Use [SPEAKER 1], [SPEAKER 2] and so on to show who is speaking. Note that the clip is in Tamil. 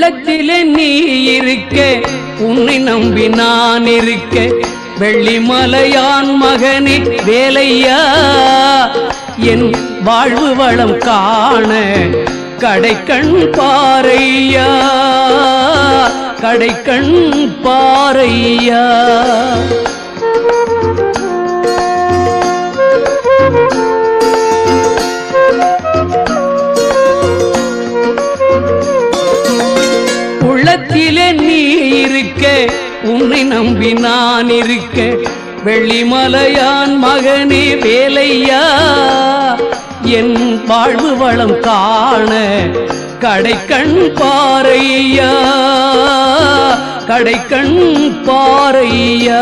[SPEAKER 1] உள்ளத்திலே நீ இருக்க உன்னை நம்பி நான் இருக்க வெள்ளிமலையான் மகனே வேலையா என் வாழ்வு வளம் காண கடைக்கண் பாரையா கடைக்கண் பாரையா உள்ளத்திலே நீ இருக்க உன்னை நம்பி நான் இருக்க வெள்ளிமலையான் மகனே வேலையா என் வாழ்வு வளம் காண கடைக்கண் பாரையா கடைக்கண் பாரையா